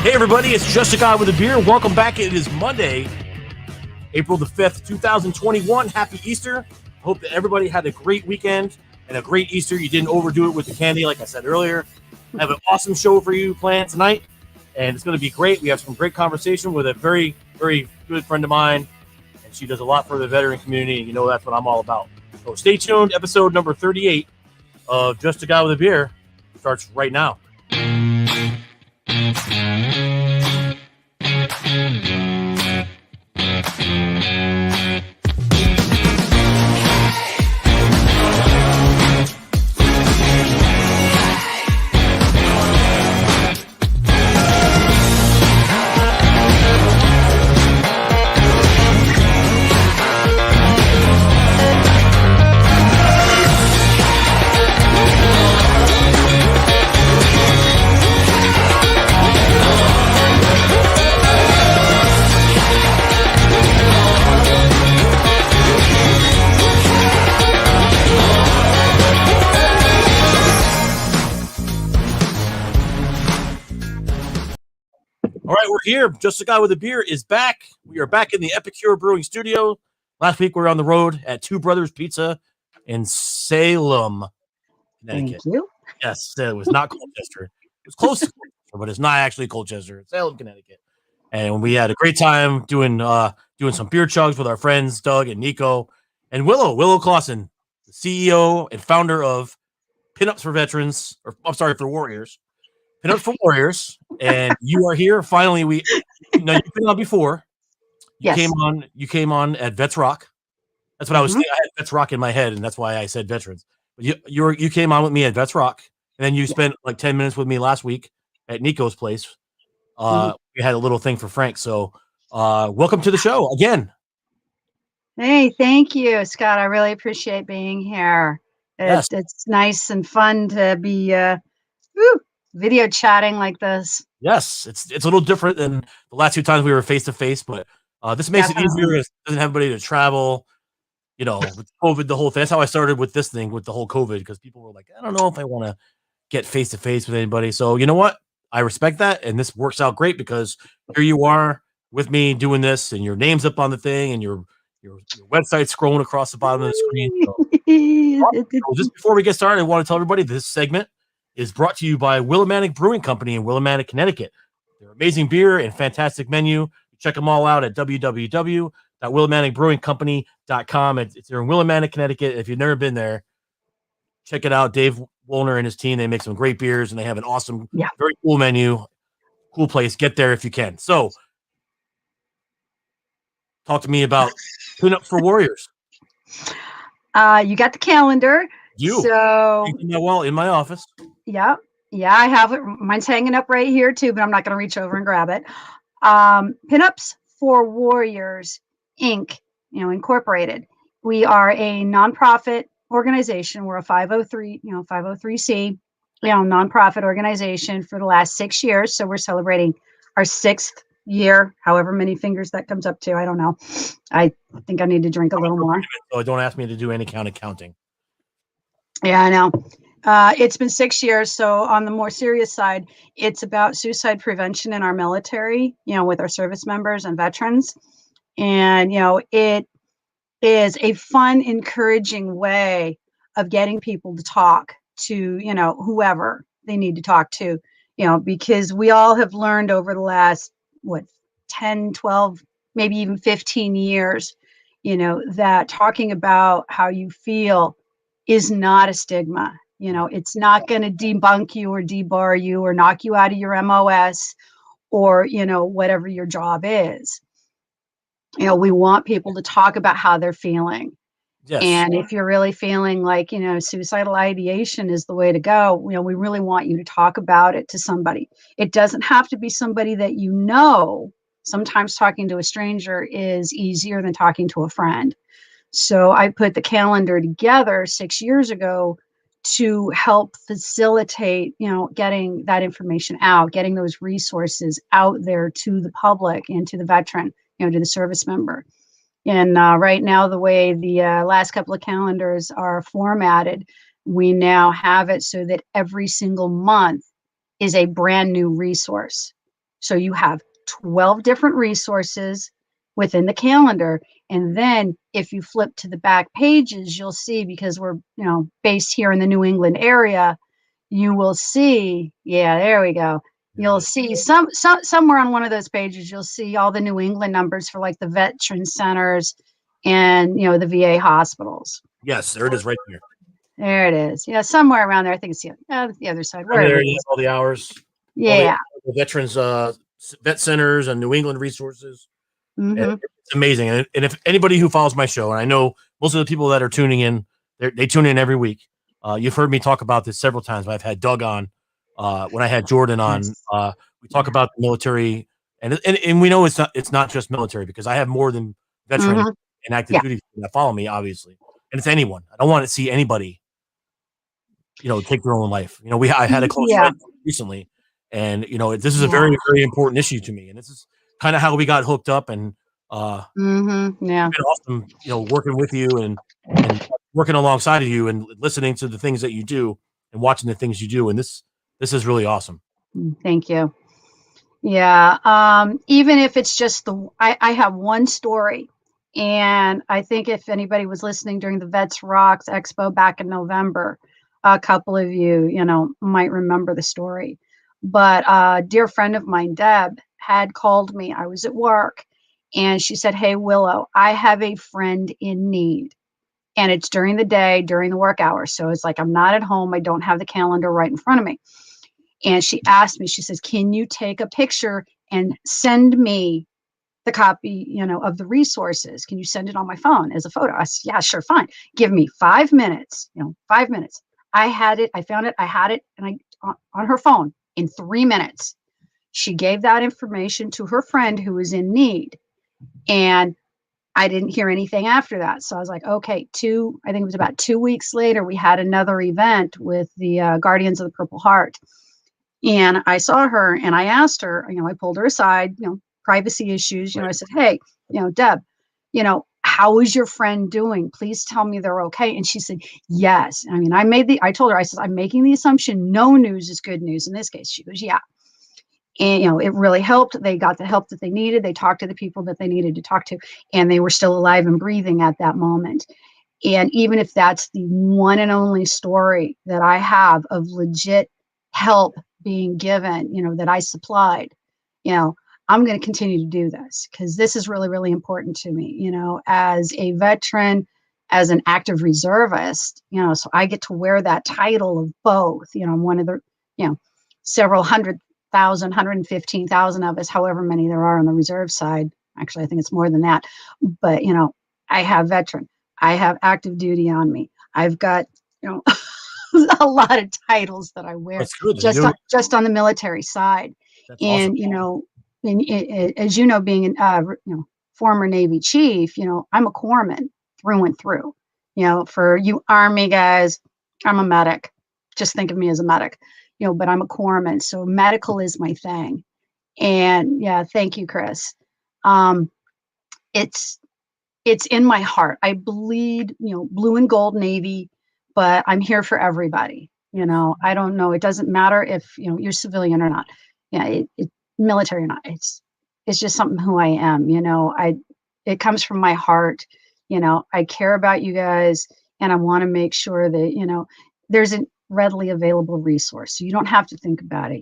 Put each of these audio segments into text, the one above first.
Hey everybody, it's Just a Guy with a Beer. Welcome back. It is Monday, April the 5th, 2021. Happy Easter. Hope that everybody had a great weekend and a great Easter. You didn't overdo it with the candy, like I said earlier. I have an awesome show for you planned tonight, and it's going to be great. We have some great conversation with a very, very good friend of mine, and she does a lot for the veteran community, and you know that's what I'm all about. So stay tuned. Episode number 38 of Just a Guy with a Beer starts right now. All right, we're here. Just a Guy with a Beer is back. We are back in the Epicure Brewing Studio. Last week we were on the road at Two Brothers Pizza in Salem, Connecticut. Thank you. Yes, it was not Colchester. It was close to Colchester, but it's not actually Colchester. It's Salem, Connecticut. And we had a great time doing some beer chugs with our friends Doug and Nico and Willow Clauson, the CEO and founder of Pinups for Veterans, or I'm sorry, for Warriors. Pinups for Warriors, and you are here finally. You've been on before. You came on at Vets Rock. That's what I was saying. I had Vets Rock in my head, and that's why I said veterans. But you came on with me at Vets Rock, and then you spent like 10 minutes with me last week at Nico's place. We had a little thing for Frank, so welcome to the show again. Hey, thank you, Scott. I really appreciate being here. Yes. It's nice and fun to be video chatting like this. Yes, it's a little different than the last two times we were face to face, but this makes it easier. It doesn't have anybody to travel. You know, with COVID, the whole thing. That's how I started with this thing, with the whole COVID, because people were like, I don't know if I want to get face to face with anybody. So you know what? I respect that, and this works out great because here you are with me doing this, and your name's up on the thing, and your website scrolling across the bottom of the screen. So just before we get started, I want to tell everybody this segment is brought to you by Willow Brewing Company in Willow, Connecticut. Their amazing beer and fantastic menu. Check them all out at www.willowbrewingcompany.com. They're in Willow, Connecticut. If you've never been there, check it out. Dave Woolner and his team, they make some great beers, and they have an awesome, very cool menu. Cool place. Get there if you can. So, talk to me about Pinups for Warriors. You got the calendar. So in my office. Yeah, I have it. Mine's hanging up right here too, but I'm not going to reach over and grab it. Pinups for Warriors, Inc., Incorporated. We are a nonprofit organization. We're a 503c, nonprofit organization for the last 6 years. So we're celebrating our 6th year, however many fingers that comes up to. I don't know. I think I need to drink a little more. So don't ask me to do any kind of counting. Yeah, I know. It's been 6 years. So on the more serious side, it's about suicide prevention in our military, with our service members and veterans. And, it is a fun, encouraging way of getting people to talk to, whoever they need to talk to, because we all have learned over the last, 10, 12, maybe even 15 years, that talking about how you feel is not a stigma. It's not going to debunk you or debar you or knock you out of your MOS or, whatever your job is. We want people to talk about how they're feeling. Yes. And if you're really feeling like, suicidal ideation is the way to go, we really want you to talk about it to somebody. It doesn't have to be somebody that you know. Sometimes talking to a stranger is easier than talking to a friend. So I put the calendar together 6 years ago to help facilitate, getting that information out, getting those resources out there to the public and to the veteran, to the service member. And right now, the way the last couple of calendars are formatted, we now have it so that every single month is a brand new resource. So you have 12 different resources within the calendar. And then if you flip to the back pages, you'll see, because we're, based here in the New England area, you will see, yeah, there we go. You'll see somewhere on one of those pages, you'll see all the New England numbers for like the veteran centers and, the VA hospitals. Yes, there it is right there. There it is. Yeah, somewhere around there. I think it's the other side. Right there, you have all the hours. Yeah. All the veterans, vet centers and New England resources. Mm-hmm. It's amazing. And if anybody who follows my show, and I know most of the people that are tuning in, they tune in every week. You've heard me talk about this several times. I've had Doug on. When I had Jordan on, we talk about the military, and we know it's not just military, because I have more than veterans and active duty that follow me, obviously, and it's anyone. I don't want to see anybody, take their own life. I had a close friend recently, and this is a very, very important issue to me, and this is kind of how we got hooked up, and it's been awesome, working with you and working alongside of you and listening to the things that you do and watching the things you do, and this is really awesome. Thank you. Yeah. Even if it's just I have one story, and I think if anybody was listening during the Vets Rocks Expo back in November, a couple of you, might remember the story. But a dear friend of mine, Deb, had called me. I was at work, and she said, "Hey, Willow, I have a friend in need." And it's during the day, during the work hours. So it's like, I'm not at home. I don't have the calendar right in front of me. And she asked me, she says, "Can you take a picture and send me the copy, of the resources? Can you send it on my phone as a photo?" I said, "Yeah, sure, fine. Give me 5 minutes, 5 minutes." I had it. I found it. I had it. And on her phone in 3 minutes, she gave that information to her friend who was in need. And I didn't hear anything after that. So I was like, okay, I think it was about 2 weeks later, we had another event with the Guardians of the Purple Heart. And I saw her and I asked her, I pulled her aside, privacy issues, I said, "Hey, Deb, how is your friend doing? Please tell me they're okay." And she said, "Yes." I mean, I told her, I said, "I'm making the assumption no news is good news in this case." She goes, "Yeah." And, it really helped. They got the help that they needed. They talked to the people that they needed to talk to, and they were still alive and breathing at that moment. And even if that's the one and only story that I have of legit help being given, that I supplied, I'm going to continue to do this, because this is really, really important to me, as a veteran, as an active reservist, so I get to wear that title of both. I'm one of the, several 115,000 of us, however many there are on the reserve side. Actually, I think it's more than that. But, I have veteran, I have active duty on me. I've got, a lot of titles that I wear just on the military side. That's and, awesome. As being a former Navy chief, I'm a corpsman through and through. For you Army guys, I'm a medic. Just think of me as a medic. But I'm a corpsman, so medical is my thing. And yeah, thank you, Chris. It's in my heart. I bleed, blue and gold Navy, but I'm here for everybody. I don't know. It doesn't matter if, you're civilian or not. Yeah, military or not. It's just something who I am. It comes from my heart. I care about you guys, and I want to make sure that, there's a readily available resource. So you don't have to think about it.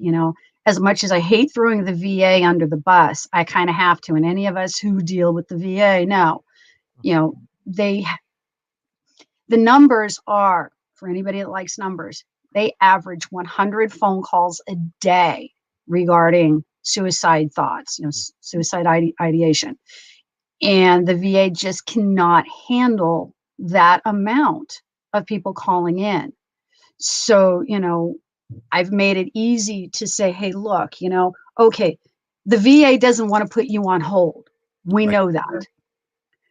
As much as I hate throwing the VA under the bus, I kind of have to. And any of us who deal with the VA know, the numbers are, for anybody that likes numbers, they average 100 phone calls a day regarding suicide thoughts, suicide ideation. And the VA just cannot handle that amount of people calling in. So, I've made it easy to say, hey, look, okay, the VA doesn't want to put you on hold. We know that.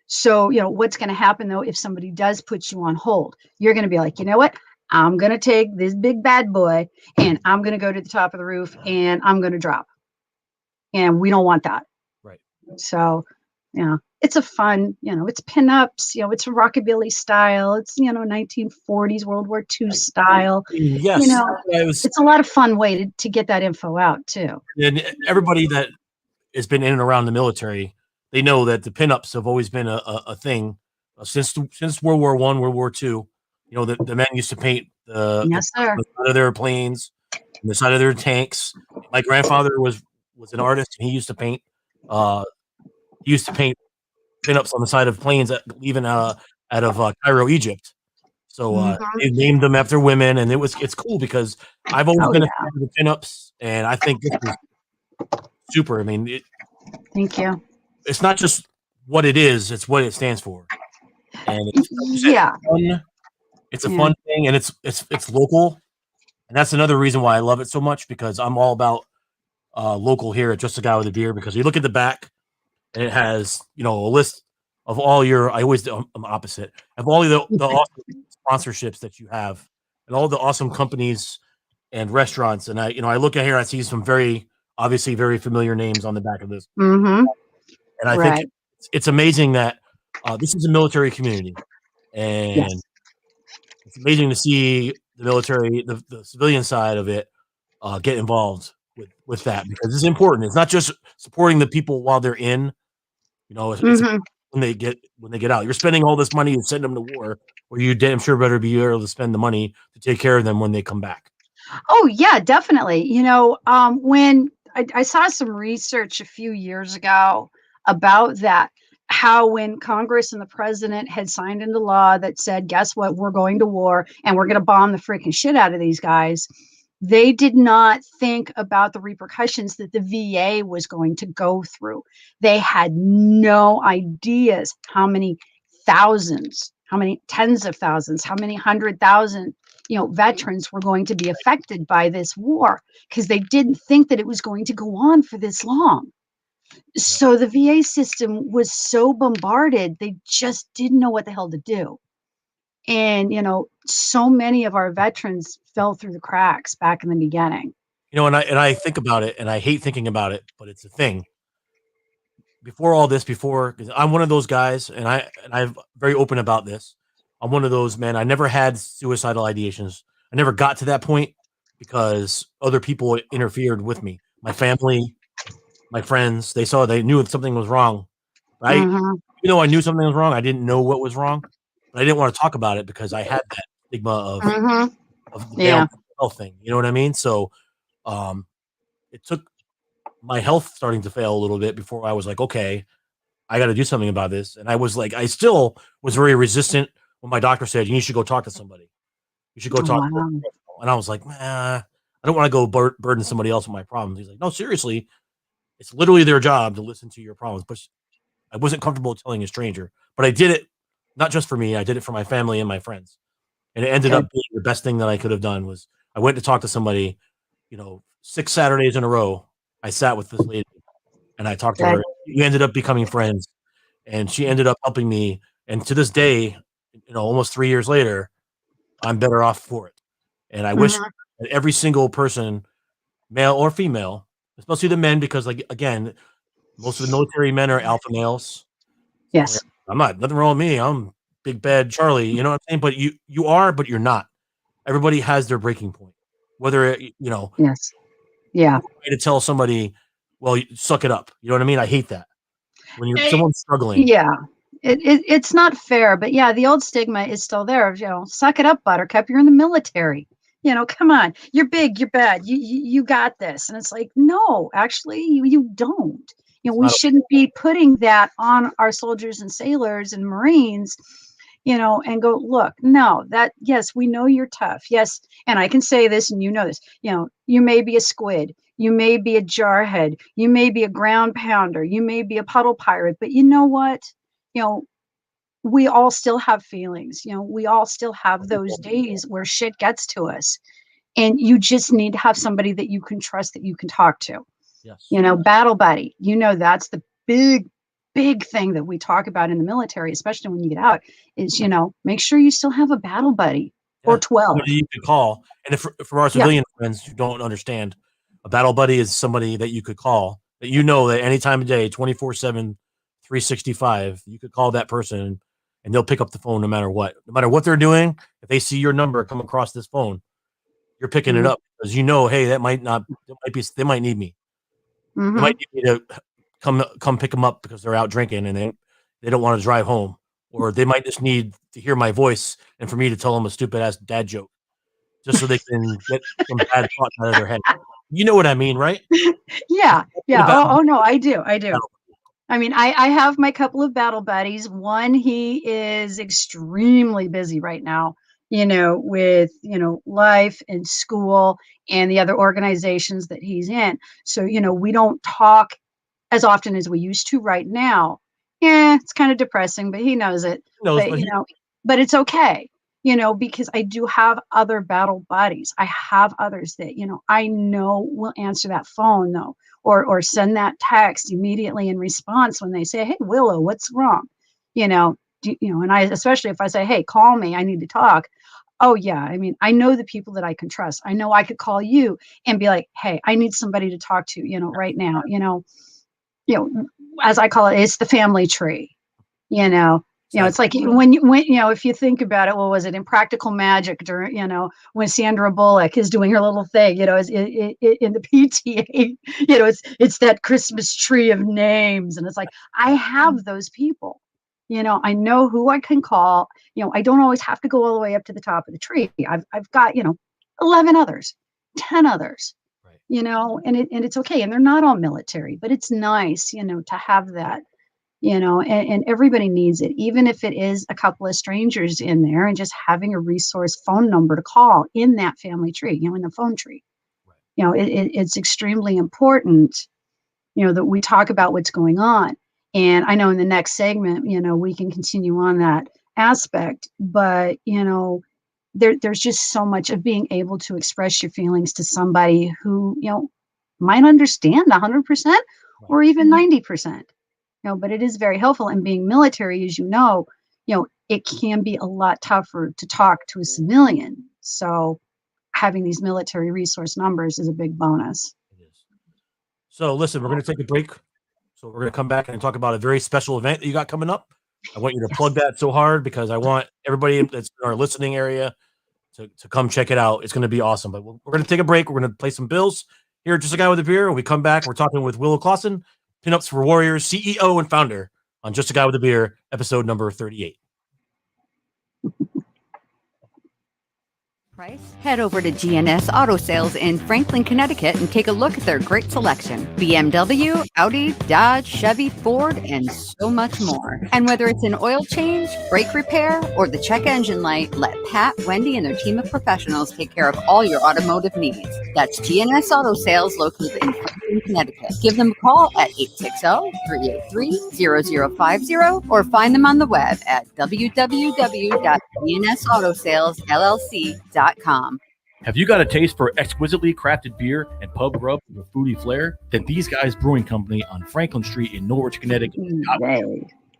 So, what's going to happen, though, if somebody does put you on hold? You're going to be like, you know what? I'm going to take this big bad boy and I'm going to go to the top of the roof and I'm going to drop. And we don't want that. Right. So, It's a fun, it's pinups, it's rockabilly style. It's, 1940s World War II style. Yes, It's a lot of fun way to get that info out too. And everybody that has been in and around the military, they know that the pinups have always been a thing since World War I, World War II. The men used to paint the sir. side of their planes, and the side of their tanks. My grandfather was an artist, and he used to paint. Pinups on the side of planes leaving out of Cairo, Egypt. So they named them after women, and it's cool because I've always been a fan of the pinups, and I think this is super. I mean, thank you. It's not just what it is; it's what it stands for. And it's a fun thing, and it's local, and that's another reason why I love it so much because I'm all about local here at Just a Guy with a Beer. Because you look at the back, and it has a list of all your. I'm opposite of all the awesome sponsorships that you have, and all the awesome companies and restaurants. And I look at here, I see some obviously very familiar names on the back of this. Mm-hmm. And I think it's amazing that this is a military community, and it's amazing to see the military, the civilian side of it, get involved with that because it's important. It's not just supporting the people while they're in, it's when they get out. You're spending all this money and send them to war, where you damn sure better be able to spend the money to take care of them when they come back. Oh yeah, definitely. When I saw some research a few years ago about that, how when Congress and the president had signed into law that said, guess what, we're going to war and we're going to bomb the freaking shit out of these guys, they did not think about the repercussions that the VA was going to go through. They had no ideas how many thousands, how many tens of thousands, how many 100,000 veterans were going to be affected by this war because they didn't think that it was going to go on for this long. So the VA system was so bombarded, they just didn't know what the hell to do. And, so many of our veterans fell through the cracks back in the beginning. And I think about it, and I hate thinking about it, but it's a thing. Before all this, because I'm one of those guys, and I'm very open about this. I'm one of those men. I never had suicidal ideations. I never got to that point because other people interfered with me. My family, my friends, they knew something was wrong. Right? Even though I knew something was wrong, I didn't know what was wrong. But I didn't want to talk about it because I had that stigma of the health thing. You know what I mean? So it took my health starting to fail a little bit before I was like, okay, I got to do something about this. And I was like, I still was very resistant when my doctor said, you should go talk to somebody. You should go talk to them. And I was like, I don't want to go burden somebody else with my problems. He's like, no, seriously. It's literally their job to listen to your problems. But I wasn't comfortable telling a stranger. But I did it, not just for me. I did it for my family and my friends. And it ended up being the best thing that I could have done was I went to talk to somebody, 6 Saturdays in a row. I sat with this lady and I talked to her. We ended up becoming friends and she ended up helping me. And to this day, almost 3 years later, I'm better off for it. And I wish that every single person, male or female, especially the men, because again, most of the military men are alpha males. Yes. I'm not, nothing wrong with me. I'm big bad Charlie, you know what I'm saying? But you are, but you're not. Everybody has their breaking point. Whether, Yes. Yeah. To tell somebody, well, suck it up. You know what I mean? I hate that. When someone's struggling. Yeah. It's not fair, but yeah, the old stigma is still there. Suck it up, Buttercup. You're in the military. Come on. You're big. You're bad. You got this. And it's like, no, actually, you don't. We shouldn't be putting that on our soldiers and sailors and Marines. And go, look, no, yes, we know you're tough. Yes. And I can say this and this, you may be a squid. You may be a jarhead. You may be a ground pounder. You may be a puddle pirate. But you know what? We all still have feelings. We all still have those days where shit gets to us. And you just need to have somebody that you can trust, that you can talk to. Yes. Battle buddy. That's the big thing that we talk about in the military, especially when you get out, is, make sure you still have a battle buddy or 12. Somebody you could call. And if for our civilian friends who don't understand, a battle buddy is somebody that you could call that that any time of day, 24/7, 365. You could call that person and they'll pick up the phone no matter what. No matter what they're doing, if they see your number come across this phone, you're picking it up because hey, they might need me. They might need me to come pick them up because they're out drinking and they don't want to drive home, or they might just need to hear my voice and for me to tell them a stupid ass dad joke just so they can get some bad thoughts out of their head. You know what I mean, right? Yeah. Oh no, I do. I mean, I have my couple of battle buddies. One, he is extremely busy right now, with, life and school and the other organizations that he's in. So, we don't talk as often as we used to right now. Yeah, it's kind of depressing, but he knows it. But it's okay, because I do have other battle buddies. I have others that, I know will answer that phone though, or send that text immediately in response when they say, "Hey, Willow, what's wrong?" And I, especially if I say, "Hey, call me, I need to talk." Oh yeah. I mean, I know the people that I can trust. I know I could call you and be like, "Hey, I need somebody to talk to, right now." As I call it, it's the family tree, it's like when if you think about it, what was it, Impractical Magic during, when Sandra Bullock is doing her little thing, in the PTA, it's that Christmas tree of names. And it's like, I have those people, I know who I can call, I don't always have to go all the way up to the top of the tree. I've got, 11 others, 10 others, and it's okay. And they're not all military, but it's nice, to have that. And everybody needs it, even if it is a couple of strangers in there, and just having a resource phone number to call in that family tree, in the phone tree. It's extremely important, that we talk about what's going on. And I know in the next segment, we can continue on that aspect, but, there's just so much of being able to express your feelings to somebody who, might understand 100% or even 90%. But it is very helpful. And being military, as it can be a lot tougher to talk to a civilian. So having these military resource numbers is a big bonus. It is. So listen, we're going to take a break. So we're going to come back and talk about a very special event that you got coming up. I want you to plug that so hard because I want everybody that's in our listening area to come check it out. It's going to be awesome. But we're going to take a break. We're going to play some bills here. Just a Guy with a Beer. When we come back, we're talking with Willow Clauson, Pinups for Warriors, CEO and founder, on Just a Guy with a Beer, episode number 38. Head over to GNS Auto Sales in Franklin, Connecticut and take a look at their great selection. BMW, Audi, Dodge, Chevy, Ford, and so much more. And whether it's an oil change, brake repair, or the check engine light, let Pat, Wendy, and their team of professionals take care of all your automotive needs. That's GNS Auto Sales located in Franklin, Connecticut. Give them a call at 860-383-0050 or find them on the web at www.gnsautosales.llc.com. Have you got a taste for exquisitely crafted beer and pub grub with a foodie flair? Then These Guys Brewing Company on Franklin Street in Norwich, Connecticut.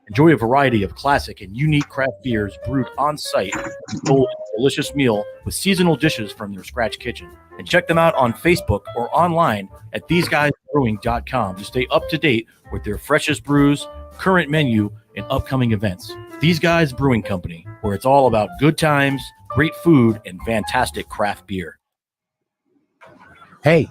Enjoy a variety of classic and unique craft beers brewed on site and sold in a delicious meal with seasonal dishes from their scratch kitchen. And check them out on Facebook or online at theseguysbrewing.com to stay up to date with their freshest brews, current menu, and upcoming events. These Guys Brewing Company, where it's all about good times, great food, and fantastic craft beer. Hey,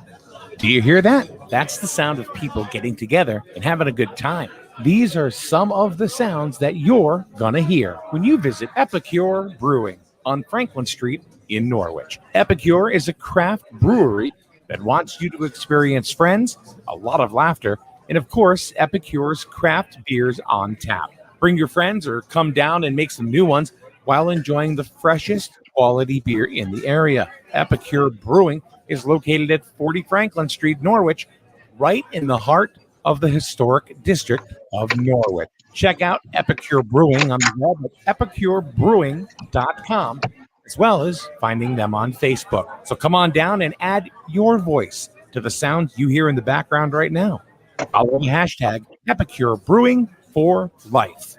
do you hear that? That's the sound of people getting together and having a good time. These are some of the sounds that you're gonna hear when you visit Epicure Brewing on Franklin Street in Norwich. Epicure is a craft brewery that wants you to experience friends, a lot of laughter, and of course, Epicure's craft beers on tap. Bring your friends or come down and make some new ones while enjoying the freshest quality beer in the area. Epicure Brewing is located at 40 Franklin Street, Norwich, right in the heart of the historic district of Norwich. Check out Epicure Brewing on the web at epicurebrewing.com, as well as finding them on Facebook. So come on down and add your voice to the sounds you hear in the background right now. Follow the hashtag Epicure Brewing for Life.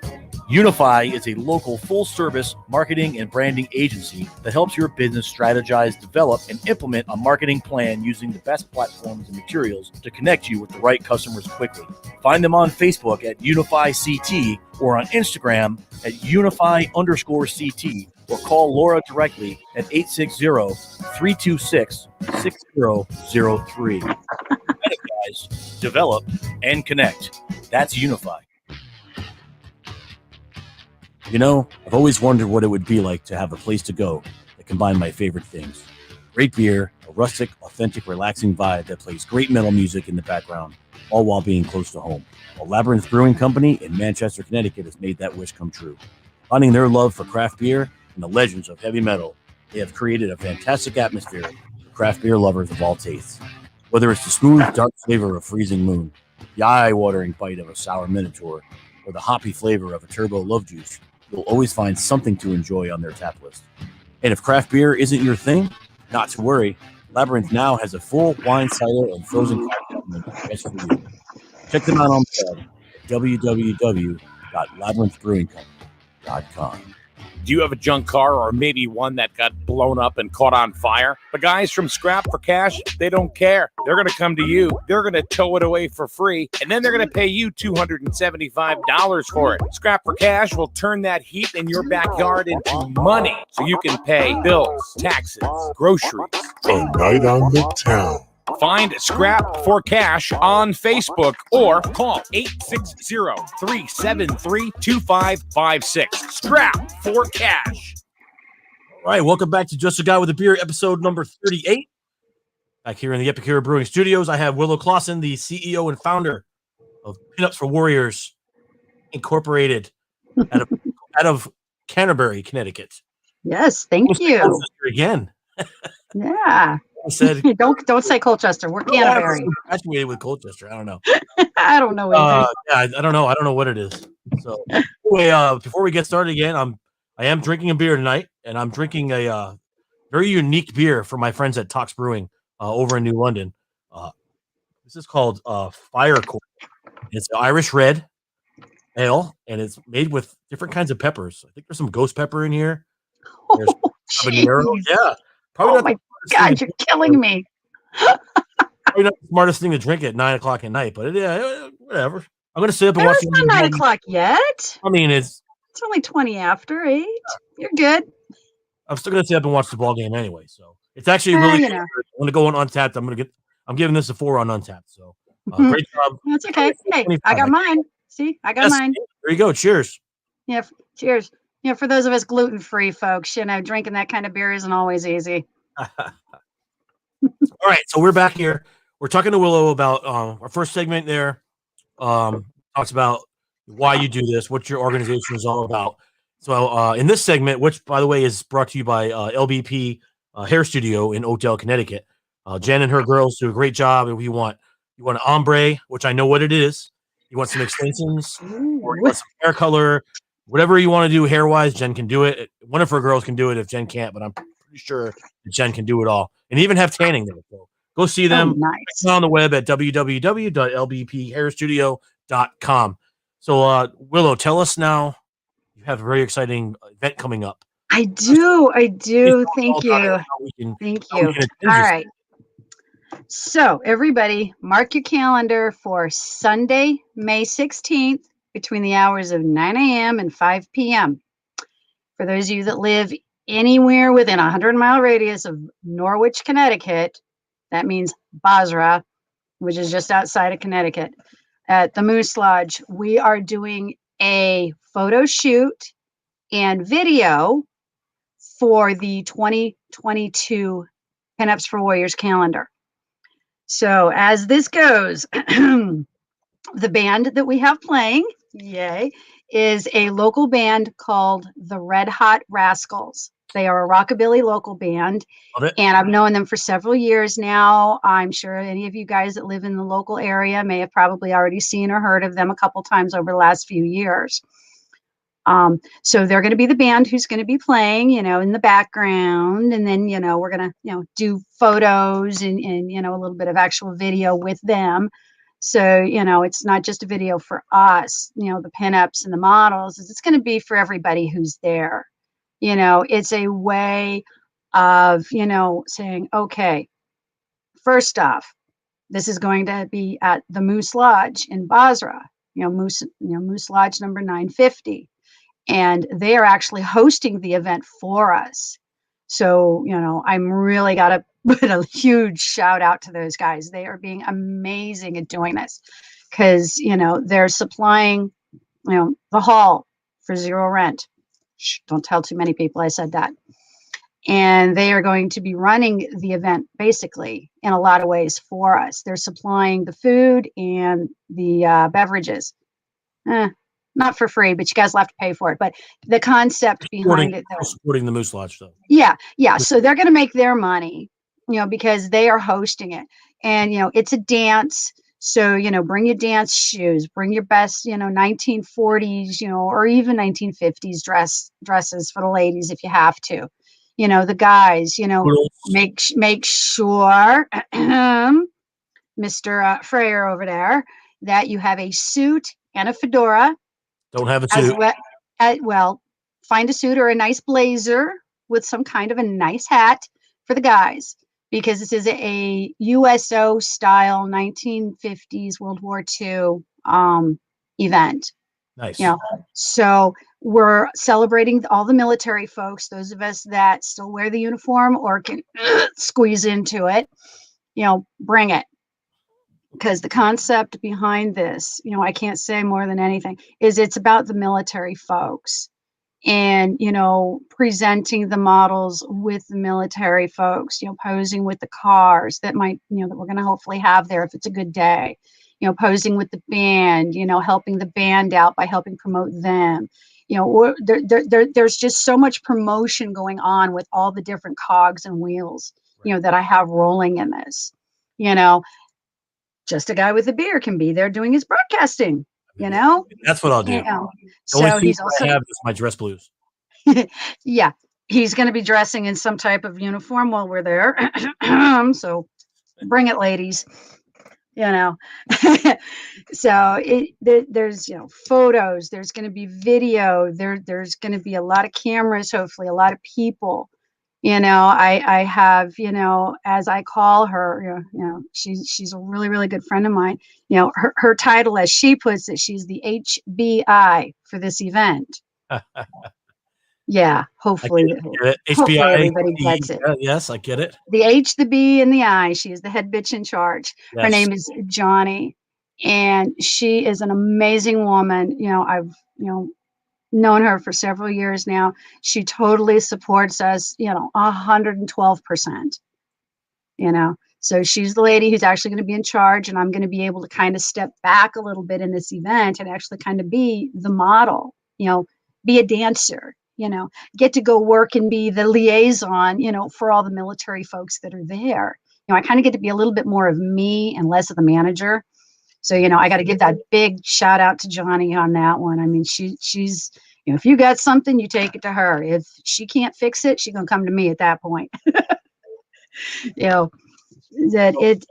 Unify is a local full-service marketing and branding agency that helps your business strategize, develop, and implement a marketing plan using the best platforms and materials to connect you with the right customers quickly. Find them on Facebook at Unify CT or on Instagram at Unify_CT, or call Laura directly at 860-326-6003. Guys, develop and connect. That's Unify. You know, I've always wondered what it would be like to have a place to go that combined my favorite things. Great beer, a rustic, authentic, relaxing vibe that plays great metal music in the background, all while being close to home. Well, Labyrinth Brewing Company in Manchester, Connecticut has made that wish come true. Finding their love for craft beer and the legends of heavy metal, they have created a fantastic atmosphere for craft beer lovers of all tastes. Whether it's the smooth, dark flavor of Freezing Moon, the eye-watering bite of a sour Minotaur, or the hoppy flavor of a Turbo Love Juice, you'll always find something to enjoy on their tap list. And if craft beer isn't your thing, not to worry. Labyrinth now has a full wine cellar and frozen cocktail menu just for you. Check them out on the web at www.labyrinthbrewingcompany.com. Do you have a junk car or maybe one that got blown up and caught on fire? The guys from Scrap for Cash, they don't care. They're going to come to you. They're going to tow it away for free, and then they're going to pay you $275 for it. Scrap for Cash will turn that heat in your backyard into money so you can pay bills, taxes, groceries. A night on the town. Find Scrap for Cash on Facebook or call 860-373-2556. Scrap for Cash. All right, welcome back to Just a Guy with a Beer, episode number 38. Back here in the Epicure Brewing Studios, I have Willow Clauson, the CEO and founder of Pinups for Warriors Incorporated out of Canterbury, Connecticut. Yes, thank you. Again. Yeah. I said, don't say Colchester. We're Canterbury. Graduated with Colchester. I don't know. I don't know either. I don't know. I don't know what it is. So anyway, before we get started again, I am drinking a beer tonight, and I'm drinking a very unique beer from my friends at Tox Brewing over in New London. This is called Firecore. It's an Irish red ale, and it's made with different kinds of peppers. I think there's some ghost pepper in here. There's habanero. Yeah. Oh my God, you're killing me. Probably not the smartest thing to drink at 9 o'clock at night, but yeah, whatever. I'm going to sit up and watch It's not 9 o'clock yet. I mean, it's only 20 after 8. You're good. I'm still going to sit up and watch the ball game anyway. So it's actually really good. I'm going to go on Untapped. I'm giving this a 4 on Untapped. So great job. That's okay. Hey, I got mine. See, I got mine. There you go. Cheers. Yeah. Cheers. You know, for those of us gluten-free folks, drinking that kind of beer isn't always easy. All right, so we're back here. We're talking to Willow about our first segment there. Talks about why you do this, what your organization is all about. So in this segment, which, by the way, is brought to you by LBP Hair Studio in Oakdale, Connecticut. Jen and her girls do a great job. And you want an ombre, which I know what it is. You want some extensions, or you want some hair color. Whatever you want to do hair-wise, Jen can do it. One of her girls can do it if Jen can't, but I'm pretty sure that Jen can do it all. And even have tanning there. So go see them. Nice. On the web at www.lbphairstudio.com. So, Willow, tell us now. You have a very exciting event coming up. I do. Thank you. Thank you. All right. So, everybody, mark your calendar for Sunday, May 16th. Between the hours of 9 a.m. and 5 p.m. For those of you that live anywhere within a 100-mile radius of Norwich, Connecticut, that means Basra, which is just outside of Connecticut, at the Moose Lodge, we are doing a photo shoot and video for the 2022 Pinups for Warriors calendar. So as this goes, the band that we have playing, yay, is a local band called the Red Hot Rascals. They are a rockabilly local band, and I've known them for several years now. I'm sure any of you guys that live in the local area may have probably already seen or heard of them a couple times over the last few years. So they're going to be the band who's going to be playing, in the background, and then, we're going to, do photos and, a little bit of actual video with them. So, it's not just a video for us, the pinups and the models. It's going to be for everybody who's there. It's a way of, saying, okay, first off, this is going to be at the Moose Lodge in Basra, Moose Lodge number 950. And they are actually hosting the event for us. So, I'm really got to put a huge shout out to those guys. They are being amazing at doing this because, they're supplying, the hall for zero rent. Shh, don't tell too many people I said that. And they are going to be running the event basically in a lot of ways for us. They're supplying the food and the beverages. Not for free, but you guys will have to pay for it. But the concept behind it, though, supporting the Moose Lodge, though. Yeah. So they're going to make their money, because they are hosting it, and it's a dance. So bring your dance shoes, bring your best 1940s, or even 1950s dresses for the ladies if you have to. The guys, make sure, Mr. Freyer over there, that you have a suit and a fedora. Don't have a suit. Well, find a suit or a nice blazer with some kind of a nice hat for the guys, because this is a USO style 1950s World War II event. Nice. So we're celebrating all the military folks, those of us that still wear the uniform or can squeeze into it, bring it. Because the concept behind this, I can't say more than anything, is it's about the military folks and, presenting the models with the military folks, posing with the cars that might, that we're going to hopefully have there if it's a good day, posing with the band, helping the band out by helping promote them. There's just so much promotion going on with all the different cogs and wheels, that I have rolling in this, Just a guy with a beer can be there doing his broadcasting, That's what I'll do. So he's also I have is my dress blues. Yeah, he's going to be dressing in some type of uniform while we're there. So bring it, ladies. So there's photos. There's going to be video. There's going to be a lot of cameras. Hopefully, a lot of people. I have, as I call her, she's a really, really good friend of mine. Her title, as she puts it, she's the HBI for this event. Yeah, hopefully HBI, everybody gets it. Yes, I get it. The H, the B, and the I. She is the head bitch in charge. Yes. Her name is Johnny, and she is an amazing woman. I've known her for several years now. She totally supports us, 112%. So she's the lady who's actually going to be in charge, and I'm going to be able to kind of step back a little bit in this event and actually kind of be the model, be a dancer, get to go work and be the liaison, for all the military folks that are there. I kind of get to be a little bit more of me and less of the manager. So, I got to give that big shout out to Johnny on that one. I mean, she's, if you got something, you take it to her. If she can't fix it, she's going to come to me at that point. That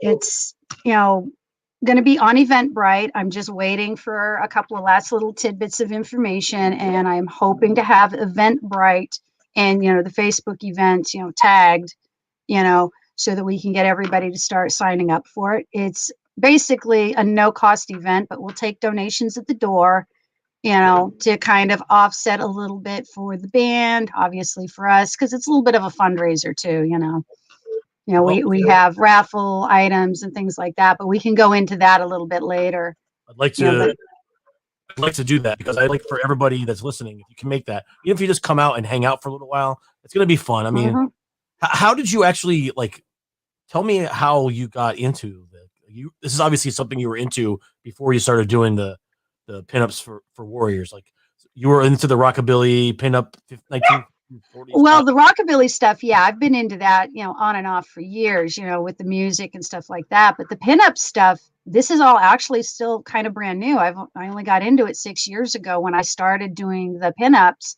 it's, going to be on Eventbrite. I'm just waiting for a couple of last little tidbits of information, and I'm hoping to have Eventbrite and, the Facebook event, tagged, so that we can get everybody to start signing up for it. It's basically a no cost event, but we'll take donations at the door, to kind of offset a little bit for the band, obviously for us, because it's a little bit of a fundraiser too, we have raffle items and things like that, but we can go into that a little bit later. I'd like to do that, because I like for everybody that's listening, if you can make that, even if you just come out and hang out for a little while, it's going to be fun. I mean, how did you actually tell me how you got into this is obviously something you were into before you started doing the pinups for Warriors. Like, you were into the rockabilly pinup 1940s. Well, the rockabilly stuff, yeah, I've been into that, on and off for years, with the music and stuff like that. But the pinup stuff, this is all actually still kind of brand new. I only got into it 6 years ago when I started doing the pinups,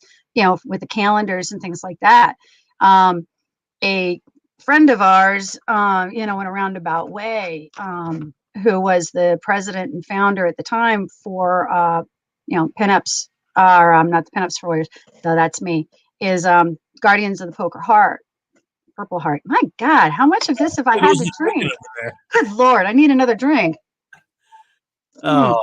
with the calendars and things like that. A friend of ours, in a roundabout way, who was the president and founder at the time for Pinups, or not the Pinups for Warriors, so that's me, is Guardians of the Purple Heart. My God, how much of this have I had to drink? Good Lord, I need another drink. Oh,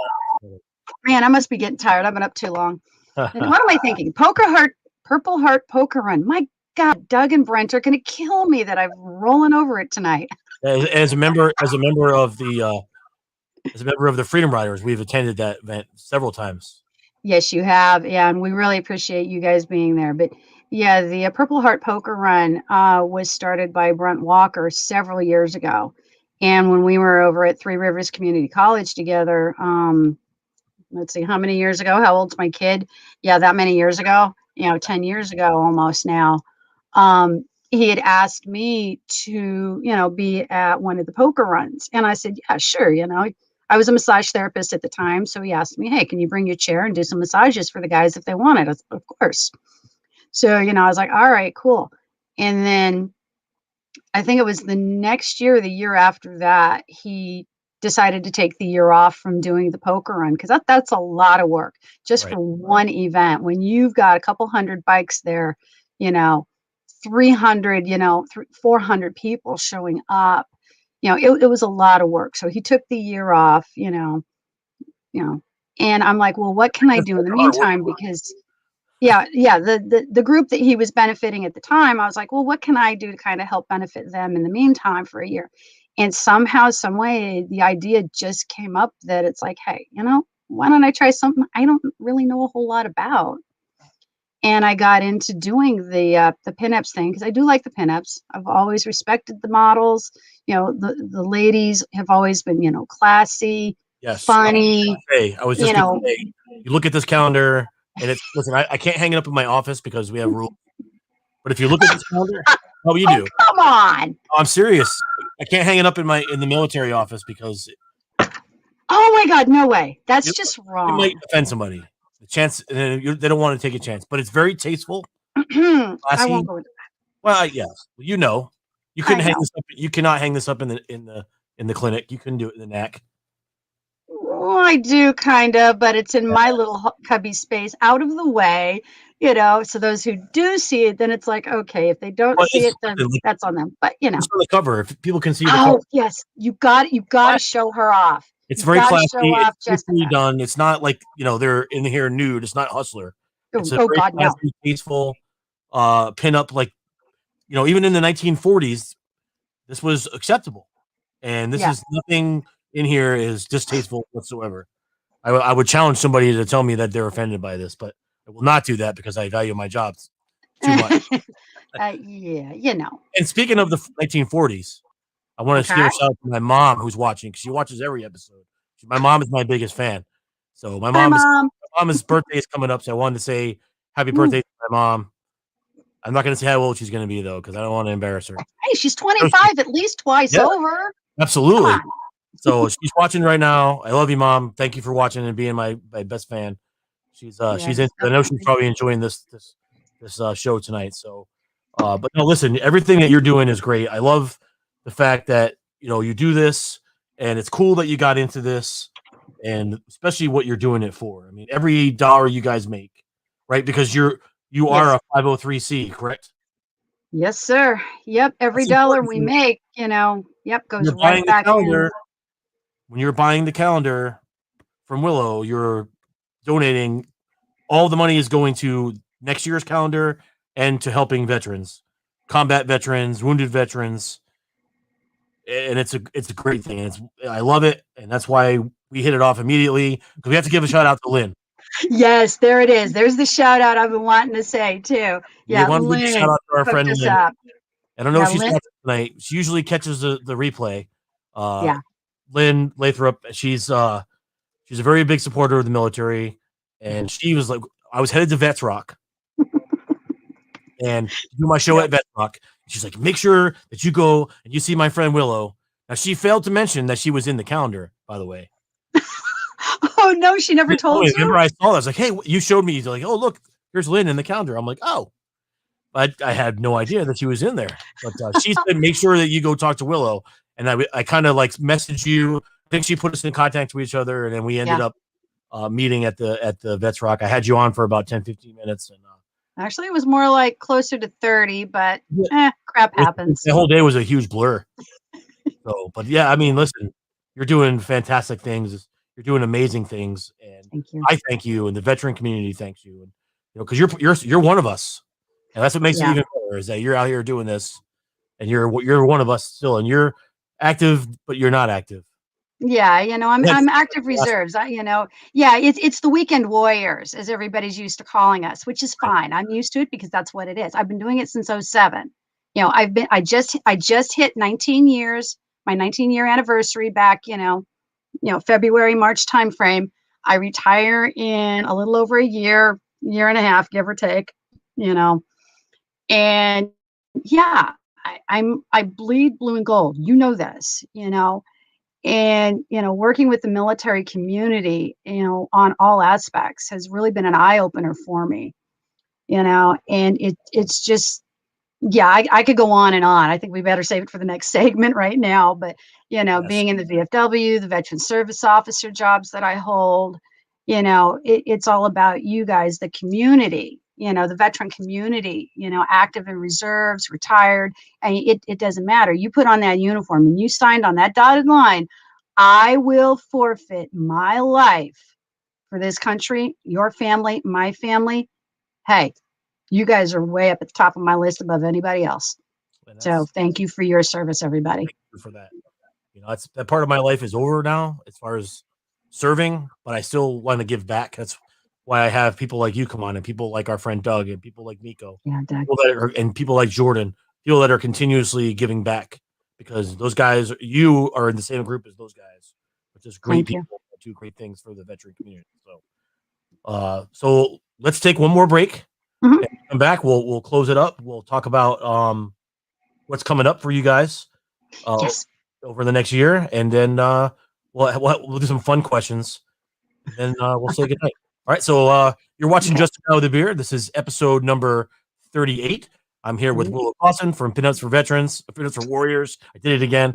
man, I must be getting tired. I've been up too long. What am I thinking? Purple Heart Poker Run. My God, Doug and Brent are going to kill me that I'm rolling over it tonight. As a member of the Freedom Riders, we've attended that event several times. Yes, you have. Yeah, and we really appreciate you guys being there. But yeah, the Purple Heart Poker Run was started by Brent Walker several years ago. And when we were over at Three Rivers Community College together, let's see, how many years ago? How old's my kid? Yeah, that many years ago, 10 years ago almost now. He had asked me to, be at one of the poker runs. And I said, yeah, sure. I was a massage therapist at the time. So he asked me, hey, can you bring your chair and do some massages for the guys if they wanted? Of course. So, I was like, all right, cool. And then I think it was the next year, the year after that, he decided to take the year off from doing the poker run, because that's a lot of work just for one event. When you've got a couple hundred bikes there, 300, 400 people showing up, it was a lot of work. So he took the year off, and I'm like, well, what can I do in the meantime? Because the group that he was benefiting at the time, I was like, well, what can I do to kind of help benefit them in the meantime for a year? And somehow, some way, the idea just came up that it's like, hey, why don't I try something I don't really know a whole lot about? And I got into doing the pinups thing, because I do like the pinups. I've always respected the models. The ladies have always been, classy, funny. Hey, I was just gonna say, you look at this calendar, and listen, I can't hang it up in my office because we have rules. But if you look at this calendar, how you do? Come on! I'm serious. I can't hang it up in the military office because. Oh my God! No way. That's just wrong. You might offend somebody. The chance they don't want to take a chance, but it's very tasteful. I won't go into that. Well, yes, you couldn't hang this up. You cannot hang this up in the clinic. You couldn't do it in the NAC. Well, I do kind of, but it's in my little cubby space, out of the way. So those who do see it, then it's like, okay, if they don't see it, then that's on them. But it's on the cover. If people can see the cover. Yes, you got to show her off. It's very classy. It's done. It's not like they're in here nude. It's not Hustler. It's a very classy, tasteful pinup. Like even in the 1940s, this was acceptable, and this is nothing in here is distasteful whatsoever. I would challenge somebody to tell me that they're offended by this, but I will not do that because I value my job too much. And speaking of the 1940s. I want to give a shout out to my mom who's watching, because she watches every episode. My mom is my biggest fan. So my mom's birthday is coming up, so I wanted to say happy birthday to my mom. I'm not going to say how old she's going to be, though, because I don't want to embarrass her. Hey, she's 25 at least twice over. Absolutely. So she's watching right now. I love you, Mom. Thank you for watching and being my best fan. She's I know she's probably enjoying this show tonight. So, but no, listen, everything that you're doing is great. I love the fact that you do this, and it's cool that you got into this, and especially what you're doing it for. I mean, every dollar you guys make, right? Because you are a 503c, correct? Yes, sir. Yep. Every dollar we make, goes right back in. When you're buying the calendar from Willow, you're donating. All the money is going to next year's calendar and to helping veterans, combat veterans, wounded veterans. And it's a great thing. And I love it. And that's why we hit it off immediately, because we have to give a shout out to Lynn. Yes, there it is. There's the shout out I've been wanting to say too. Yeah, Lynn, shout out to our friend Lynn. Up. I don't know if she's watching tonight. She usually catches the replay. Lynn Lathrop, she's a very big supporter of the military, and she was like, I was headed to Vets Rock and do my show at Vets Rock. She's like, make sure that you go and you see my friend Willow. Now, she failed to mention that she was in the calendar, by the way. Oh, no, she never told you. Remember, I saw that. I was like, hey, you showed me. He's like, oh, look, here's Lynn in the calendar. I'm like, oh. But I had no idea that she was in there. But she said, make sure that you go talk to Willow. And I kind of like messaged you think she put us in contact with each other, and then we ended up meeting at the Vets Rock. I had you on for about 10-15 minutes, and actually, it was more like closer to 30, but crap happens. The whole day was a huge blur. So, but yeah, I mean, listen, you're doing fantastic things. You're doing amazing things, and Thank you. I thank you, and the veteran community thanks you, and because you're one of us, and that's what makes it even better is that you're out here doing this, and you're one of us still, and you're active, but you're not active. Yeah, I'm active reserves. It's the weekend warriors, as everybody's used to calling us, which is fine. I'm used to it because that's what it is. I've been doing it since 2007. I just hit 19 years, my 19-year anniversary back, February, March timeframe. I retire in a little over a year and a half, give or take, and I bleed blue and gold. This, and working with the military community, on all aspects has really been an eye opener for me, and it's just, I could go on and on. I think we better save it for the next segment right now. But, being in the VFW, the veteran service officer jobs that I hold, it's all about you guys, the community, the veteran community, active in reserves, retired. And it doesn't matter. You put on that uniform and you signed on that dotted line, I will forfeit my life for this country, your family, my family. Hey, you guys are way up at the top of my list above anybody else. So thank you for your service, everybody. Thank you for that. That's that part of my life is over now as far as serving, but I still want to give back. That's why I have people like you come on, and people like our friend Doug, and people like Nico, and people like Jordan, people that are continuously giving back, because those guys, you are in the same group as those guys, which is great. People that do great things for the veteran community. So let's take one more break. Mm-hmm. And come back. We'll close it up. We'll talk about what's coming up for you guys over the next year, and then we'll do some fun questions, and we'll say goodnight. All right. So you're watching Just Now the Beer. This is episode number 38. I'm here with Willow Clauson from Pinups for Veterans, Pinups for Warriors. I did it again.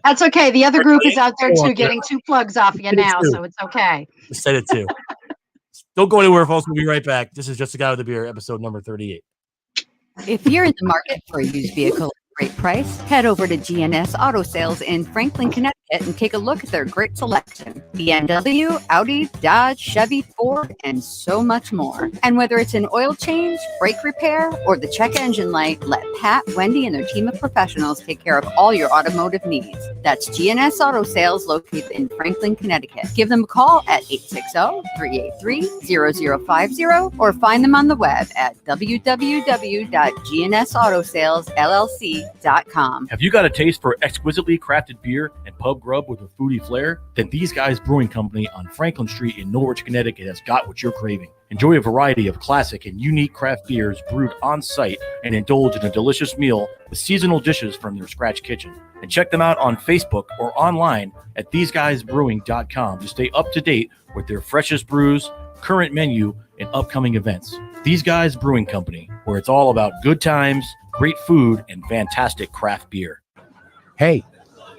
That's okay. The other group is out there too, getting 2 plugs off you now, so it's okay. I said it too. Don't go anywhere, folks. We'll be right back. This is Just a Guy with a Beer, episode number 38. If you're in the market for a used vehicle at a great price, head over to GNS Auto Sales in Franklin, Connecticut, and take a look at their great selection. BMW, Audi, Dodge, Chevy, Ford, and so much more. And whether it's an oil change, brake repair, or the check engine light, let Pat, Wendy, and their team of professionals take care of all your automotive needs. That's GNS Auto Sales, located in Franklin, Connecticut. Give them a call at 860-383-0050 or find them on the web at www.gnsautosales.llc.com. Have you got a taste for exquisitely crafted beer and pub grub with a foodie flair? Then These Guys Brewing Company on Franklin Street in Norwich, Connecticut has got what you're craving. Enjoy a variety of classic and unique craft beers brewed on site, and indulge in a delicious meal with seasonal dishes from their scratch kitchen. And check them out on Facebook or online at theseguysbrewing.com to stay up to date with their freshest brews, current menu, and upcoming events. These Guys Brewing Company, where it's all about good times, great food, and fantastic craft beer. Hey,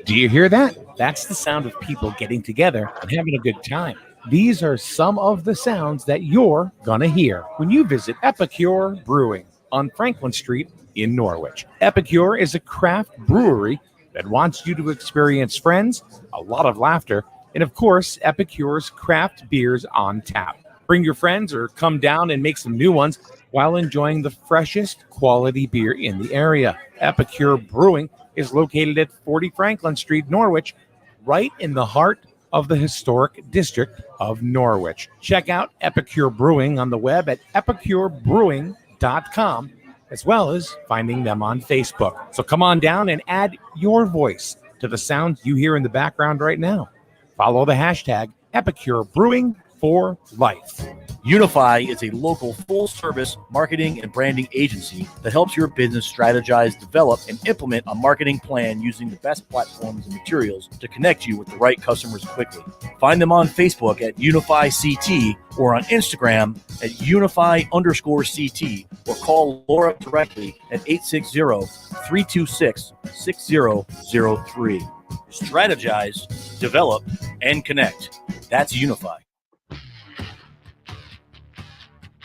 do you hear that? That's the sound of people getting together and having a good time. These are some of the sounds that you're gonna hear when you visit Epicure Brewing on Franklin Street in Norwich. Epicure is a craft brewery that wants you to experience friends, a lot of laughter, and of course, Epicure's craft beers on tap. Bring your friends or come down and make some new ones while enjoying the freshest quality beer in the area. Epicure Brewing is located at 40 Franklin Street, Norwich, right in the heart of the historic district of Norwich. Check out Epicure Brewing on the web at epicurebrewing.com, as well as finding them on Facebook. So come on down and add your voice to the sounds you hear in the background right now. Follow the hashtag Epicure Brewing for life. Unify is a local full-service marketing and branding agency that helps your business strategize, develop, and implement a marketing plan using the best platforms and materials to connect you with the right customers quickly. Find them on Facebook at Unify CT or on Instagram at Unify_CT, or call Laura directly at 860-326-6003. strategize, develop, and connect. That's Unify.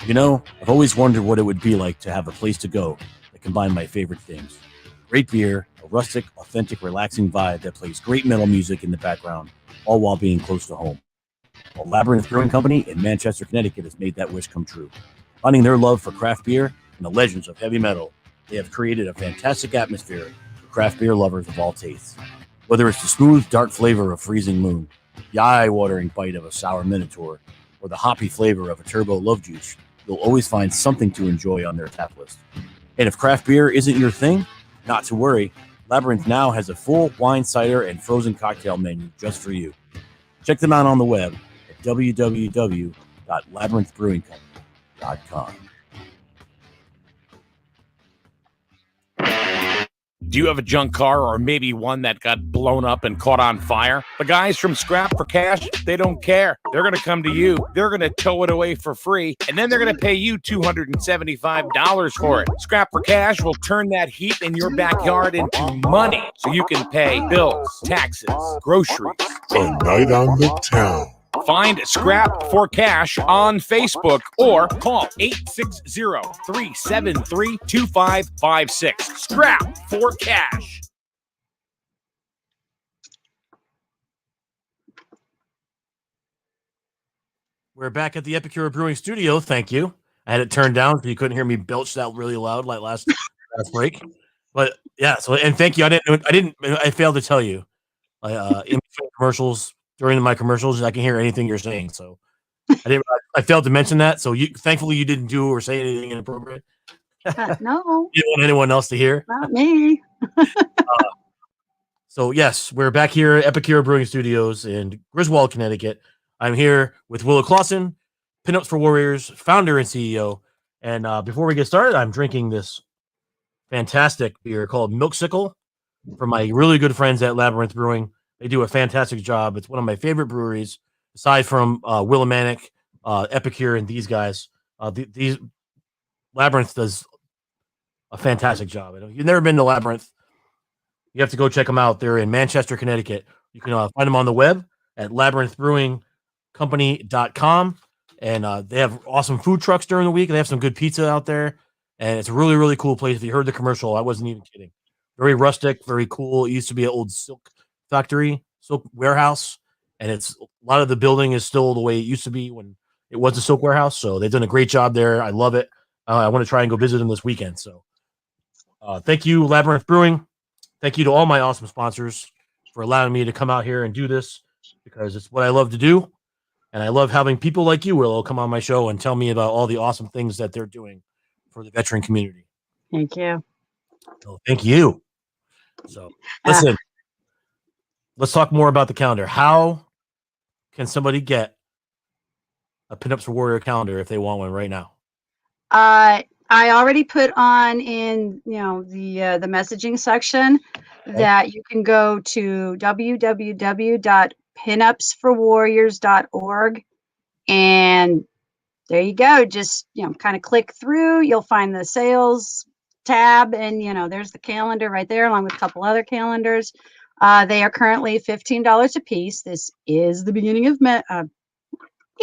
You know, I've always wondered what it would be like to have a place to go that combined my favorite things. Great beer, a rustic, authentic, relaxing vibe that plays great metal music in the background, all while being close to home. Well, Labyrinth Brewing Company in Manchester, Connecticut has made that wish come true. Finding their love for craft beer and the legends of heavy metal, they have created a fantastic atmosphere for craft beer lovers of all tastes. Whether it's the smooth, dark flavor of Freezing Moon, the eye-watering bite of a sour Minotaur, or the hoppy flavor of a Turbo Love Juice, you'll always find something to enjoy on their tap list. And if craft beer isn't your thing, not to worry. Labyrinth now has a full wine, cider, and frozen cocktail menu just for you. Check them out on the web at www.labyrinthbrewingcompany.com. Do you have a junk car or maybe one that got blown up and caught on fire? The guys from Scrap for Cash, they don't care. They're going to come to you. They're going to tow it away for free, and then they're going to pay you $275 for it. Scrap for Cash will turn that heat in your backyard into money so you can pay bills, taxes, groceries. A night on the town. Find Scrap for Cash on Facebook or call 860-373-2556. Scrap for Cash. We're back at the Epicure Brewing Studio. Thank you. I had it turned down so you couldn't hear me belch that really loud like last break. But yeah, so and thank you. I failed to tell you. In between commercials, during my commercials, I can hear anything you're saying. So I failed to mention that. So thankfully you didn't do or say anything inappropriate. No. You don't want anyone else to hear. Not me. So yes, we're back here at Epicure Brewing Studios in Griswold, Connecticut. I'm here with Willow Clauson, Pinups for Warriors, founder and CEO. And before we get started, I'm drinking this fantastic beer called Milksicle from my really good friends at Labyrinth Brewing. They do a fantastic job. It's one of my favorite breweries, aside from Willimantic, Epicure, and these guys. These Labyrinth does a fantastic job. If you've never been to Labyrinth, you have to go check them out. They're in Manchester, Connecticut. You can find them on the web at labyrinthbrewingcompany.com. And they have awesome food trucks during the week. They have some good pizza out there. And it's a really, really cool place. If you heard the commercial, I wasn't even kidding. Very rustic, very cool. It used to be an old silk factory, silk warehouse. And a lot of the building is still the way it used to be when it was a silk warehouse. So they've done a great job there. I love it. I want to try and go visit them this weekend. So thank you, Labyrinth Brewing. Thank you to all my awesome sponsors for allowing me to come out here and do this, because it's what I love to do. And I love having people like you, Willow, come on my show and tell me about all the awesome things that they're doing for the veteran community. Thank you. So thank you. So listen, let's talk more about the calendar. How can somebody get a Pinups for Warrior calendar if they want one right now? I already put on in the messaging section that you can go to www.pinupsforwarriors.org, and there you go. Just kind of click through. You'll find the sales tab, and there's the calendar right there, along with a couple other calendars. They are currently $15 a piece. This is the beginning of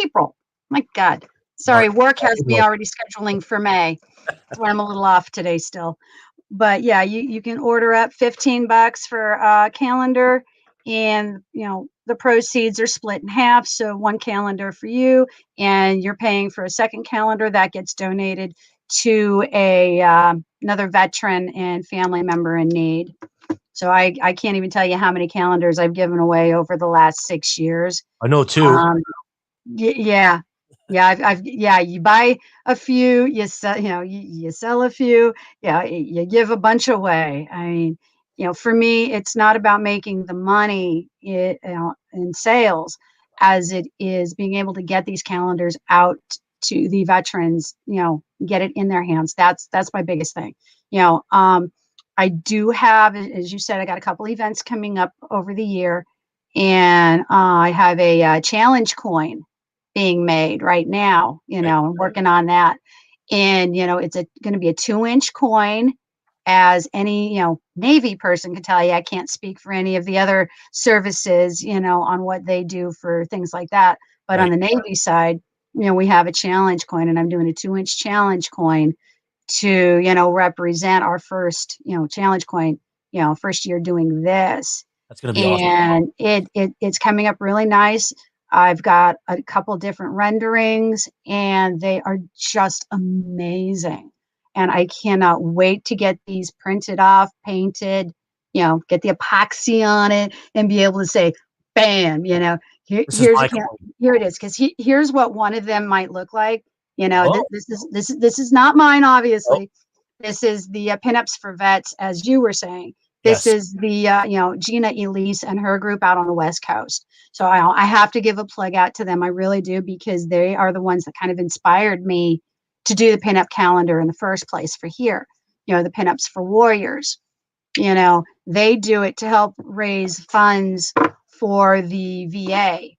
April. My God. Sorry, work has me already scheduling for May. That's why I'm a little off today still. But yeah, you can order up $15 for a calendar, and the proceeds are split in half. So one calendar for you, and you're paying for a second calendar that gets donated to another veteran and family member in need. So I can't even tell you how many calendars I've given away over the last 6 years. I know too. Yeah. You buy a few, you sell, you sell a few, you give a bunch away. I mean, for me, it's not about making the money in sales, as it is being able to get these calendars out to the veterans, get it in their hands. That's my biggest thing. I do have, as you said, I got a couple events coming up over the year, and I have a challenge coin being made right now. I'm working on that, and it's going to be a 2-inch coin, as any, Navy person can tell you. I can't speak for any of the other services, on what they do for things like that. But on the Navy side, we have a challenge coin, and I'm doing a 2-inch challenge coin to, represent our first, challenge coin, first year doing this. That's going to be awesome. And it's coming up really nice. I've got a couple different renderings, and they are just amazing. And I cannot wait to get these printed off, painted, get the epoxy on it, and be able to say, bam, here it is. Because here's what one of them might look like. This is not mine, obviously. This is the Pinups for Vets, as you were saying. This is the Gina Elise and her group out on the West Coast. So I have to give a plug out to them. I really do, because they are the ones that kind of inspired me to do the pinup calendar in the first place for here. The Pinups for Warriors. They do it to help raise funds for the VA.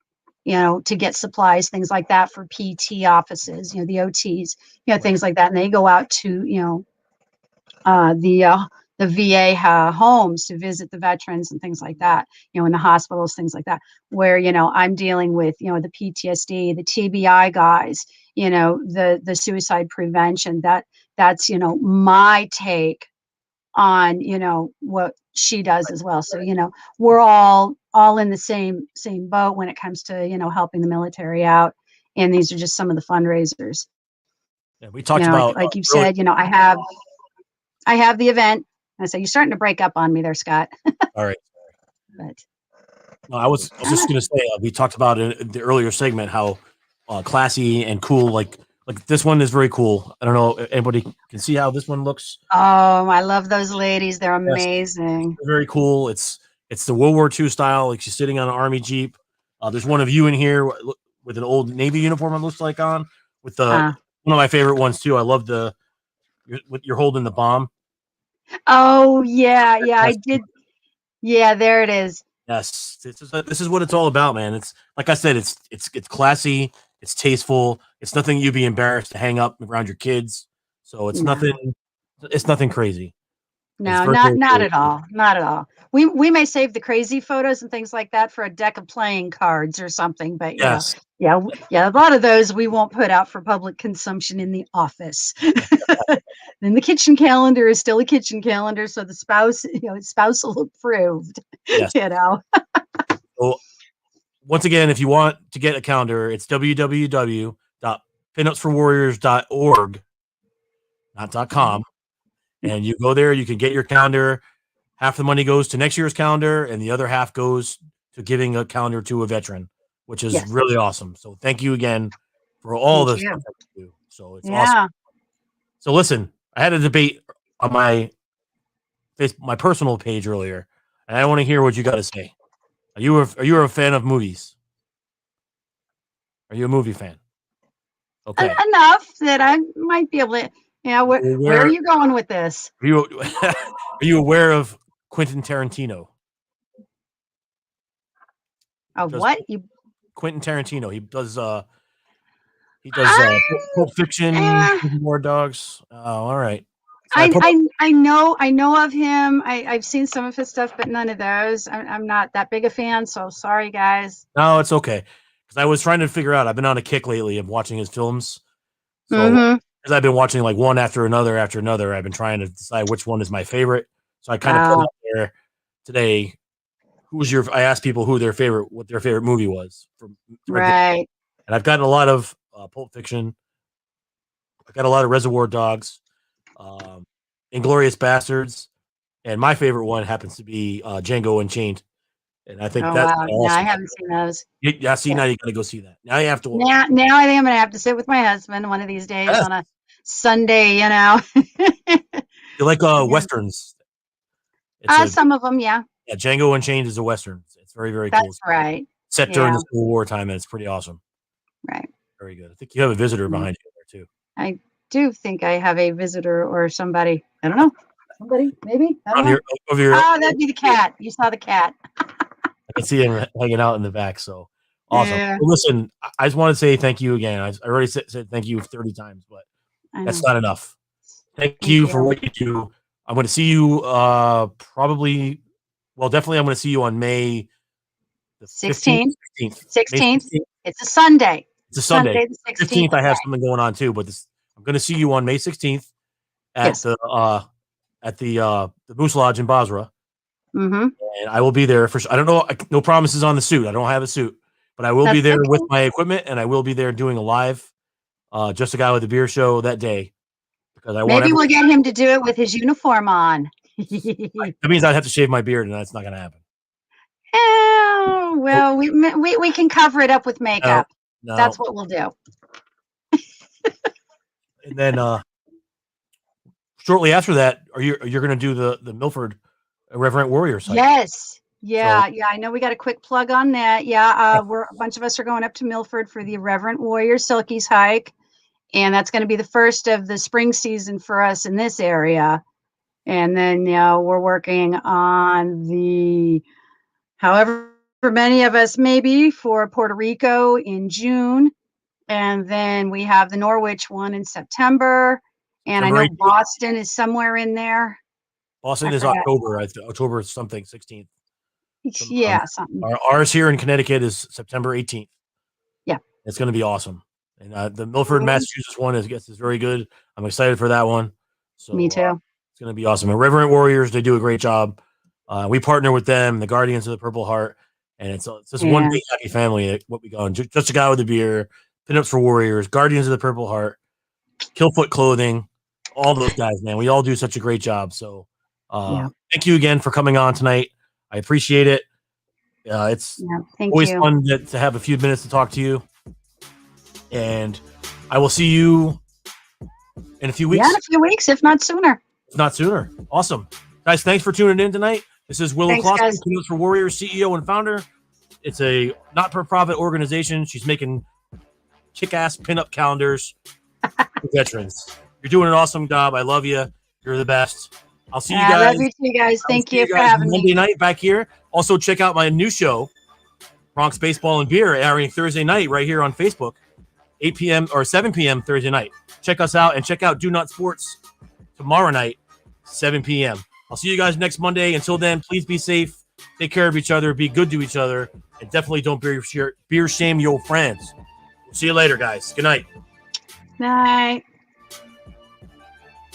To get supplies, things like that for PT offices, the OTs, things like that. And they go out to, the VA homes to visit the veterans and things like that, in the hospitals, things like that, where, I'm dealing with, the PTSD, the TBI guys, the suicide prevention. That's, my take on, what she does as well. So, we're all in the same boat when it comes to, helping the military out. And these are just some of the fundraisers. Yeah, we talked about, like you said, I have the event. I say, you're starting to break up on me there, Scott. All right. But no, I was just going to say, we talked about in the earlier segment how classy and cool, like this one is very cool. I don't know if anybody can see how this one looks. Oh, I love those ladies. They're amazing. Yes, very cool. It's the World War II style. Like she's sitting on an army Jeep. There's one of you in here with an old Navy uniform, it looks like, on with one of my favorite ones too. I love you're holding the bomb. Oh yeah, I did. Yeah, there it is. Yes, this is what it's all about, man. It's like I said, it's classy, it's tasteful, it's nothing you'd be embarrassed to hang up around your kids. So it's nothing crazy. No, not at all. Not at all. We may save the crazy photos and things like that for a deck of playing cards or something, but yeah, a lot of those we won't put out for public consumption in the office. Then the kitchen calendar is still a kitchen calendar, so the spouse, it's spousal approved. Yes. So once again, if you want to get a calendar, it's www.pinupsforwarriors.org, not .com. And you go there, you can get your calendar. Half the money goes to next year's calendar, and the other half goes to giving a calendar to a veteran, which is really awesome. So thank you again for all the stuff that you do. So it's awesome. So listen, I had a debate on my personal page earlier, and I want to hear what you got to say. Are you a fan of movies? Are you a movie fan? Okay. Enough that I might be able to. Yeah, where are you going with this? Are you aware of Quentin Tarantino? What? Quentin Tarantino. He does Pulp Fiction, War Dogs. Oh, all right. So I know of him. I've seen some of his stuff, but none of those. I'm not that big a fan, so sorry, guys. No, it's okay. Because I was trying to figure out. I've been on a kick lately of watching his films. So as I've been watching like one after another, I've been trying to decide which one is my favorite. So I kind of put out there today. I asked people what their favorite movie was. Right. And I've gotten a lot of Pulp Fiction. I've got a lot of Reservoir Dogs, Inglourious Bastards, and my favorite one happens to be Django Unchained. And I think that's awesome. No, I haven't seen those. Now you got to go see that. Now you have to watch. Now I think I'm going to have to sit with my husband one of these days on a Sunday, You like westerns? Some of them, yeah. Yeah, Django Unchained is a western. It's very, very cool. That's right. Set during the Civil War time, and it's pretty awesome. Right. Very good. I think you have a visitor behind you there, too. I do think I have a visitor or somebody. I don't know. Somebody, maybe? I don't know. That'd be the cat. You saw the cat. I can see him hanging out in the back, so awesome. Yeah. Well, listen, I just want to say thank you again. I already said thank you 30 times, but that's not enough. Thank you for what you do. I'm going to see you probably. Well, definitely, I'm going to see you on May the 16th. 16th. It's a Sunday. It's a Sunday. The 15th, I have something going on too, but I'm going to see you on May 16th at the Moose Lodge in Basra. Mm-hmm. And I will be there for. I don't know. No promises on the suit. I don't have a suit, but I will be there with my equipment, and I will be there doing a live, just a guy with a beer show that day. Because Maybe we'll get him to do it with his uniform on. That means I'd have to shave my beard, and that's not going to happen. Oh well, we can cover it up with makeup. No. That's what we'll do. And then shortly after that, you're going to do the Milford Irreverent Warrior site. Yes. Yeah. I know we got a quick plug on that. Yeah. A bunch of us are going up to Milford for the Irreverent Warrior Silkies hike. And that's going to be the first of the spring season for us in this area. And then, we're working on the, however many of us maybe, for Puerto Rico in June. And then we have the Norwich one in September. And I know Boston is somewhere in there. Boston is October. October something, 16th. Something. Ours here in Connecticut is September 18th. Yeah. It's going to be awesome. And the Milford, Massachusetts one is very good. I'm excited for that one. So, me too. It's going to be awesome. And Irreverent Warriors, they do a great job. We partner with them, the Guardians of the Purple Heart, and it's just one big happy family. What we got, just a guy with a beer, Pinups for Warriors, Guardians of the Purple Heart, Killfoot Clothing, all those guys, man. We all do such a great job. So thank you again for coming on tonight. I appreciate it. It's always fun to have a few minutes to talk to you. And I will see you in a few weeks. Yeah, in a few weeks, if not sooner. Awesome. Guys, thanks for tuning in tonight. This is Willow Clauson, Pinups for Warriors CEO and founder. It's a not-for-profit organization. She's making kick-ass pinup calendars for veterans. You're doing an awesome job. I love you. You're the best. I'll see you guys. I love you too, guys. Thank you for having me. Monday night back here. Also, check out my new show, Bronx Baseball and Beer, airing Thursday night right here on Facebook, 8 p.m. or 7 p.m. Thursday night. Check us out and check out Do Not Sports tomorrow night, 7 p.m. I'll see you guys next Monday. Until then, please be safe, take care of each other, be good to each other, and definitely don't beer shame your friends. We'll see you later, guys. Good night. Night.